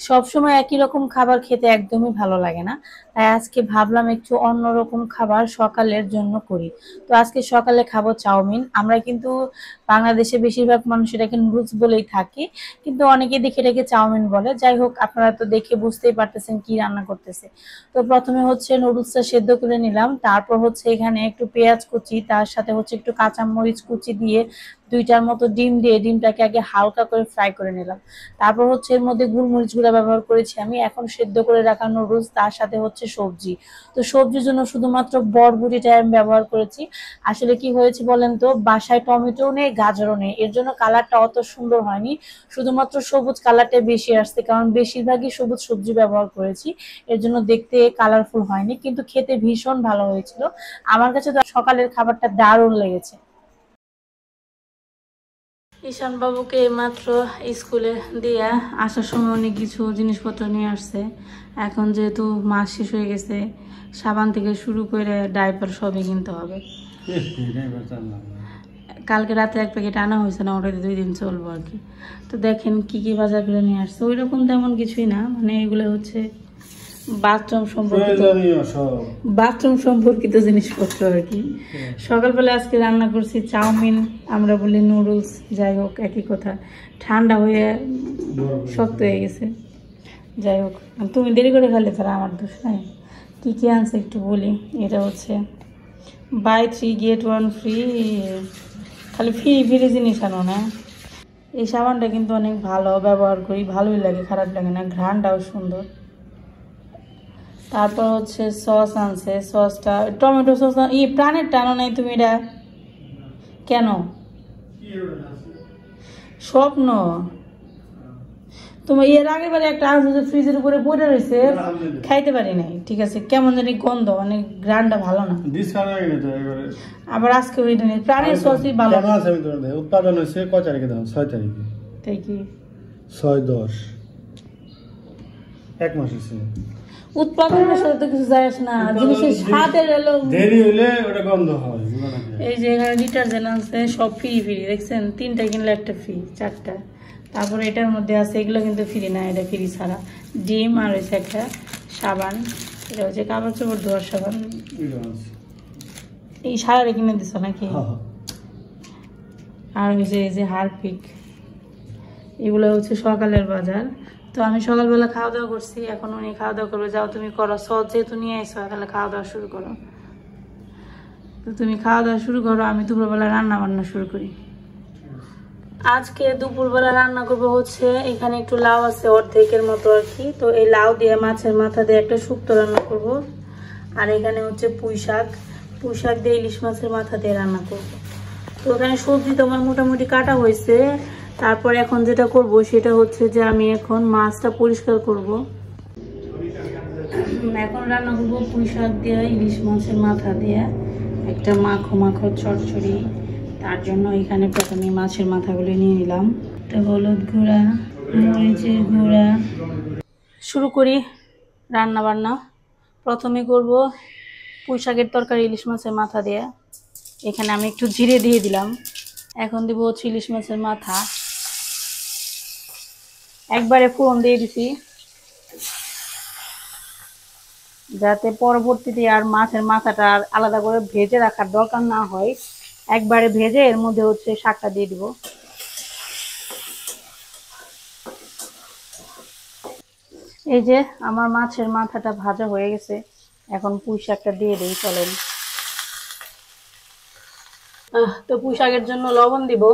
সবসময় একই রকম খাবার খেতে একদমই ভালো লাগে না, তাই আজকে ভাবলাম একটু অন্যরকম খাবার সকালের জন্য করি। তো আজকে সকালে খাবো চাউমিন। আমরা কিন্তু বাংলাদেশে বেশিরভাগ মানুষ এটাকে নুডলস বলেই থাকি, কিন্তু অনেকে দেখে এটাকে চাউমিন বলে। যাই হোক, আপনারা তো দেখে বুঝতেই পারতেছেন কি রান্না করতেছে। তো প্রথমে হচ্ছে নুডলসটা সেদ্ধ করে নিলাম, তারপর হচ্ছে এখানে একটু পেঁয়াজ কুচি, তার সাথে হচ্ছে একটু কাঁচামরিচ কুচি দিয়ে দুইটার মতো ডিম দিয়ে ডিমটাকে আগে হালকা করে ফ্রাই করে নিলাম। তারপর হচ্ছে এর মধ্যে গোলমরিচ গুঁড়া ব্যবহার করেছি আমি। এখন সেদ্ধ করে রাখা নুডলস, তার সাথে হচ্ছে সবজি। তো সবজির জন্য শুধুমাত্র বরবটিটা আমি ব্যবহার করেছি। আসলে কি হয়েছে বলেন তো, বাসায় টমেটো নেই, গাজরও নেই, এর জন্য কালারটা অত সুন্দর হয়নি। শুধুমাত্র সবুজ কালারটা বেশি আসছে, কারণ বেশিরভাগই সবুজ সবজি ব্যবহার করেছি, এর জন্য দেখতে কালারফুল হয়নি, কিন্তু খেতে ভীষণ ভালো হয়েছিল। আমার কাছে তো সকালের খাবারটা দারুণ লেগেছে। ঈশান বাবুকে মাত্র স্কুলে দিয়ে আসার সময় অনেক কিছু জিনিসপত্র নিয়ে আসছে। এখন যেহেতু মাস শেষ হয়ে গেছে, সাবান থেকে শুরু করে ডাইপার সবই কিনতে হবে। কালকে রাতে এক প্যাকেট আনা হয়েছে না, ওটাতে 2 দিন চলবো আর কি। তো দেখেন কি কি বাজার করে নিয়ে আসছে। ওই রকম তেমন কিছুই না, মানে এগুলো হচ্ছে বাথরুম সম্পর্কিত জিনিসপত্র আর কি। সকালবেলা আজকে রান্না করছি চাউমিন, আমরা বলি নুডলস, যাই হোক একই কথা। ঠান্ডা হয়ে শক্ত হয়ে গেছে। যাই হোক, তুমি দেরি করে খেলে তারা আমার দোষ নাই। কি কি আনছে একটু বলি। এটা হচ্ছে বাই 3 get 1 ফ্রি, খালি ফ্রি ফ্রি জিনিস আনো না। এই সাবানটা কিন্তু অনেক ভালো, ব্যবহার করি, ভালোই লাগে, খারাপ লাগে না, ঘ্রাণটাও সুন্দর। তারপর হচ্ছে সস আনছে, সসটা টমেটো সস। প্রাণের টানো নাই তুমি, এটা কেন? স্বপ্ন তোমার এর আগের বারে একটা আনছে ফ্রিজের উপরে পড়ে রয়েছে, খাইতে পারি নাই। ঠিক আছে, কেমন জানি গন্ধ, মানে গ্রানটা ভালো না। আবার আজকে ওইটা নেই, প্রাণের সসই ভালো। উৎপাদন হয়েছে কয় তারিখে? 6 তারিখে। তাই কি? 6-10 এক মাস হয়েছে। উৎপাদনের সাথে তো কিছু যায় না, জিনিসের স্বাদের এলো দেরি হইলে ওটা গন্ধ হয়। এই যে এখানে ডিটারজেন্ট আছে, সব ফ্রি ফ্রি, দেখছেন? 3টা কিনলে একটা ফ্রি, 4টা। তারপরে এটার মধ্যে আছে, এগুলো কিন্তু ফ্রি না, এটা ফ্রি ছাড়া। ডিম আর হচ্ছে একটা সাবান, এটা হচ্ছে কাপড় চোপড় ধোয়ার সাবান। এই সারা কিনে দিছ নাকি? আর হচ্ছে এই যে হারপিক, এগুলো হচ্ছে সকালের বাজার। তো আমি সকালবেলা খাওয়া দাওয়া করছি, এখন উনি খাওয়া দাওয়া করবে। যাও তুমি করো, সস যেহেতু নিয়ে এসো, তাহলে খাওয়া দাওয়া শুরু করো। তো তুমি খাওয়া দাওয়া শুরু করো, আমি দুপুরবেলা রান্না বান্না শুরু করি। আজকে দুপুরবেলা রান্না করবো হচ্ছে, এখানে একটু লাউ আছে অর্ধেকের মতো আর কি। তো এই লাউ দিয়ে মাছের মাথা দিয়ে একটা শুক্তো রান্না করব। আর এখানে হচ্ছে পুঁই শাক, পুঁই শাক দিয়ে ইলিশ মাছের মাথা দিয়ে রান্না করব। তো এখানে সবজি তো আমার মোটামুটি কাটা হয়েছে। তারপর এখন যেটা করব সেটা হচ্ছে যে আমি এখন মাছটা পরিষ্কার করব। এখন রান্না করবো পুঁই শাক দিয়ে ইলিশ মাছের মাথা দিয়ে একটা মাখো মাখো চচ্চড়ি। তার জন্য এখানে প্রথমে মাছের মাথাগুলো নিয়ে নিলাম। হলুদ গুঁড়া, মরিচের গুঁড়া। শুরু করি রান্না বান্না। প্রথমে করব পুঁই শাকের তরকারি ইলিশ মাছের মাথা দিয়ে। এখানে আমি একটু জিরে দিয়ে দিলাম। এখন দিব হচ্ছে ইলিশ মাছের মাথা, একবারে ফোড়ন দিয়ে দিছি, যাতে পরবর্তীতে আর মাছের মাথাটা আলাদা করে ভেজে রাখার দরকার না হয়। একবারে ভেজে এর মধ্যে হচ্ছে শাকটা দিয়ে দিব। এই যে আমার মাছের মাথাটা ভাজা হয়ে গেছে, এখন পুঁই শাকটা দিয়ে দিই, চলেন। তো পুঁই শাকের জন্য লবণ দিব,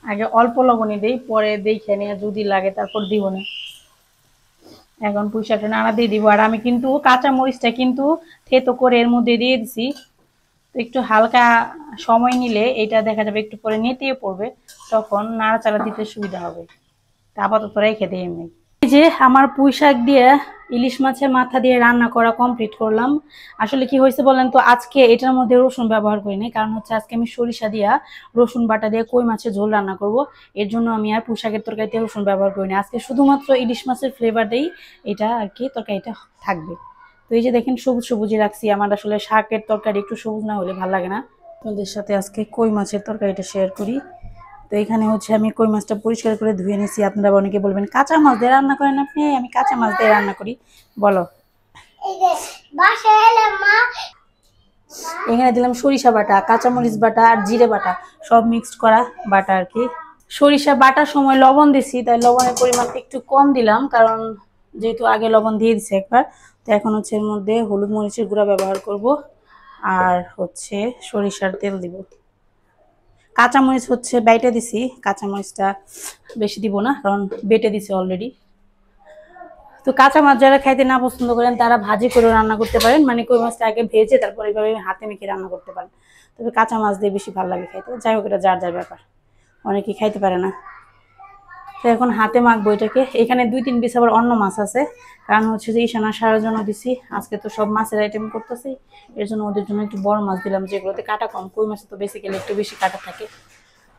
আগে অল্প লবণই দিই, পরে দেখে নিয়ে যদি লাগে তারপর দিব না। এখন পুঁই শাকটা নাড়া দিয়ে দিব। আর আমি কিন্তু কাঁচা মরিচটা কিন্তু থেতো করে এর মধ্যে দিয়ে দিছি। তো একটু হালকা সময় নিলে এটা দেখা যাবে একটু পরে নেতিয়ে পড়বে, তখন নাড়াচাড়া দিতে সুবিধা হবে। তা আপাতত রেখে দিই এমনি। এই যে আমার পুঁই শাক দিয়ে ইলিশ মাছের মাথা দিয়ে রান্না করা কমপ্লিট করলাম। আসলে কি হয়েছে বলেন তো, আজকে এটার মধ্যে রসুন ব্যবহার করিনি, কারণ হচ্ছে আজকে আমি সরিষা দিয়া রসুন বাটা দিয়ে কই মাছের ঝোল রান্না করব। এর জন্য আমি আর পুঁই শাকের তরকারিতে রসুন ব্যবহার করিনি। আজকে শুধুমাত্র ইলিশ মাছের ফ্লেভার দিয়েই এটা আর কি তরকারিটা থাকবে। তো এই যে দেখেন সবুজ সবুজই রাখছি, আমার আসলে শাকের তরকারি একটু সবুজ না হলে ভালো লাগে না। আপনাদের সাথে আজকে কই মাছের তরকারিটা শেয়ার করি। তো এখানে হচ্ছে আমি কই মাছটা পরিষ্কার করে ধুয়ে নিয়েছি। আপনারা অনেকে বলবেন কাঁচা মাছ দিয়ে রান্না করেন আপনি, আমি কাঁচা মাছ দিয়ে রান্না করি। বলো, এখানে দিলাম সরিষা বাটা, কাঁচামরিচ বাটা আর জিরে বাটা, সব মিক্সড করা বাটা আর কি। সরিষা বাটার সময় লবণ দিছি, তাই লবণের পরিমাণটা একটু কম দিলাম, কারণ যেহেতু আগে লবণ দিয়ে দিছি একবার। তো এখন হচ্ছে এর মধ্যে হলুদ মরিচের গুঁড়া ব্যবহার করব, আর হচ্ছে সরিষার তেল দিব। কাঁচামরিচ হচ্ছে বেটে দিছি, কাঁচামরিচটা বেশি দিব না, কারণ বেটে দিছি অলরেডি। তো কাঁচা মাছ যারা খাইতে না পছন্দ করেন তারা ভাজি করে রান্না করতে পারেন, মানে কই মাছটা আগে ভেজে তারপর এইভাবে হাতে মেখে রান্না করতে পারেন। তবে কাঁচা মাছ দিয়ে বেশি ভালো লাগে খাইতে। যাই হোক, এটা যার যার ব্যাপার, অনেকেই খাইতে পারে না। তো এখন হাতে মাখবো এটাকে। এখানে 2-3 পিস আবার অন্য মাছ আছে, কারণ হচ্ছে যে ঈশানা সারার জন্য দিছি। আজকে তো সব মাছের আইটেম করতেছি, এর জন্য ওদের জন্য একটু বড় মাছ দিলাম, যেগুলোতে কাটা কম। কই মাছে তো বেসিক্যালি একটু বেশি কাটা থাকে।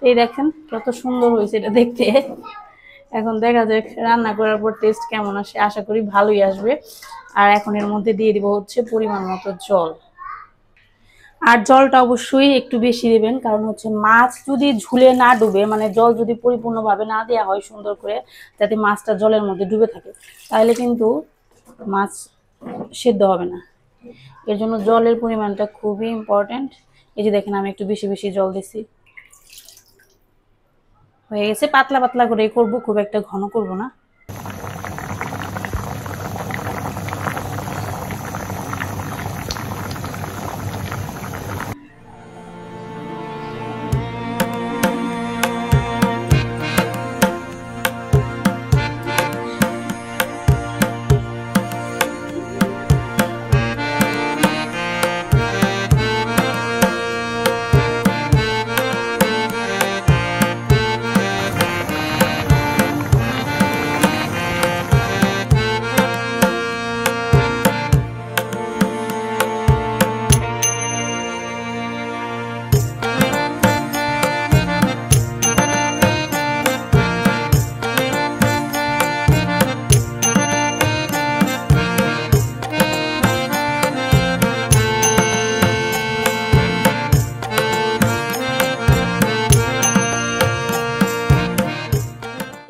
এই দেখেন কত সুন্দর হয়েছে এটা দেখতে। এখন দেখা যাক রান্না করার পর টেস্ট কেমন আসে, আশা করি ভালোই আসবে। আর এখন এর মধ্যে দিয়ে দিব হচ্ছে পরিমাণ মতো জল। আর জলটা অবশ্যই একটু বেশি দেবেন, কারণ হচ্ছে মাছ যদি ঝুলে না ডুবে, মানে জল যদি পরিপূর্ণভাবে না দেওয়া হয় সুন্দর করে, যাতে মাছটা জলের মধ্যে ডুবে থাকে, তাহলে কিন্তু মাছ সেদ্ধ হবে না। এর জন্য জলের পরিমাণটা খুবই ইম্পর্টেন্ট। এই যে দেখেন আমি একটু বেশি বেশি জল দিছি। হয়ে গেছে, পাতলা পাতলা করে করব, খুব একটা ঘন করব না।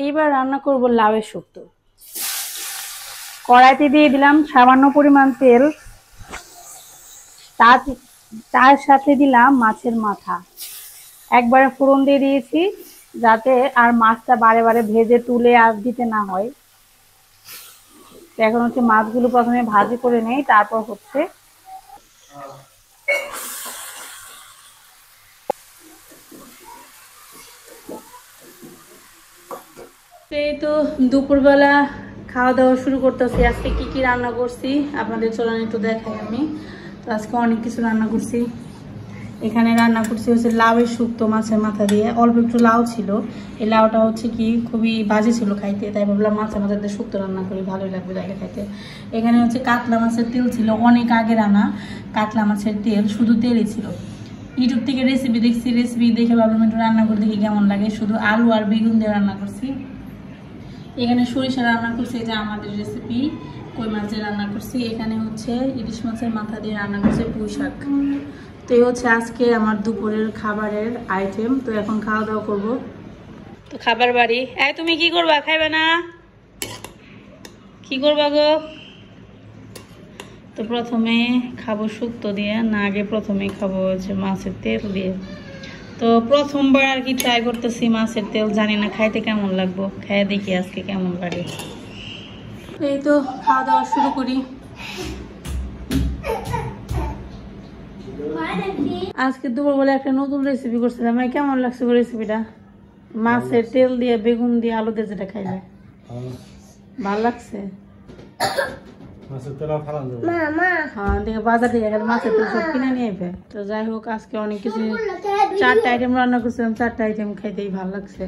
এবার রান্না করব লাউয়ের শুক্তো। কড়াইতে দিয়ে দিলাম সামান্য পরিমাণ তেল, তার সাথে দিলাম মাছের মাথা। একবারে ফোড়ন দিয়ে দিয়েছি, যাতে আর মাছটা বারে বারে ভেজে তুলে আর দিতে না হয়। এখন হচ্ছে মাছগুলো প্রথমে ভাজি করে নেই, তারপর হচ্ছে এই তো দুপুরবেলা খাওয়া দাওয়া শুরু করতেছি। আজকে কি কি রান্না করছি আপনাদের চলেন একটু দেখাই আমি। তো আজকে অনেক কিছু রান্না করছি। এখানে রান্না করছি হচ্ছে লাউয়ের শুক্তো মাছের মাথা দিয়ে। অল্প একটু লাউ ছিল, এই লাউটা হচ্ছে কি খুবই বাজে ছিল খাইতে, তাই ভাবলাম মাছের মাথা দিয়ে শুক্তো রান্না করি, ভালোই লাগবে তাহলে খাইতে। এখানে হচ্ছে কাতলা মাছের তেল ছিল, অনেক আগে রান্না কাতলা মাছের তেল, শুধু তেলই ছিল। ইউটিউব থেকে রেসিপি দেখছি, রেসিপি দেখে ভাবলাম একটু রান্না করে দেখি কেমন লাগে। শুধু আলু আর বেগুন দিয়ে রান্না করছি। এখানে সরিষা রান্না করছি, এটা আমাদের রেসিপি। কই মাছের রান্না করছি। এখানে হচ্ছে ইলিশ মাছের মাথা দিয়ে রান্না করছে পুঁই শাক। তো এই হচ্ছে আজকে আমার দুপুরের খাবারের আইটেম। তো এখন খাওয়া দাওয়া করবো। তো খাবার বাড়ি, তুমি কি করবা, খাইবে না? কি করবা গো? তো প্রথমে খাবো শুক্তো দিয়ে, না আগে প্রথমে খাবো হচ্ছে মাছের তেল দিয়ে। তো প্রথমবার আর কি ট্রাই করতেছি মাছের তেল, জানি না খাইতে কেমন লাগবো, খাইয়ে দেখি আজকে কেমন লাগে। এই তো খাওয়া দাওয়া শুরু করি। আজকে দুপুরবেলা একটা নতুন রেসিপি করছিলাম, কেমন লাগছে রেসিপিটা? মাছের তেল দিয়ে বেগুন দিয়ে আলু দিয়ে যেটা খাইলে ভালো লাগছে। বাজার থেকে মাছের তেল সব কিনে নিয়ে আইবে। তো যাই হোক, আজকে অনেক কিছু 4টা আইটেম রান্না করছিলাম, 4টা আইটেম খাইতেই ভালো লাগছে।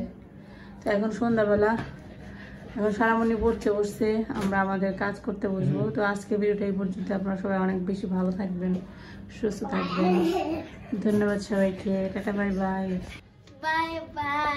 তো এখন সন্ধ্যাবেলা এখন সারামণি পড়তে বসছে, আমরা আমাদের কাজ করতে বসবো। তো আজকে ভিডিওটা এই পর্যন্ত। আপনারা সবাই অনেক বেশি ভালো থাকবেন, সুস্থ থাকবেন। ধন্যবাদ সবাইকে। Tata, bye bye. Bye bye.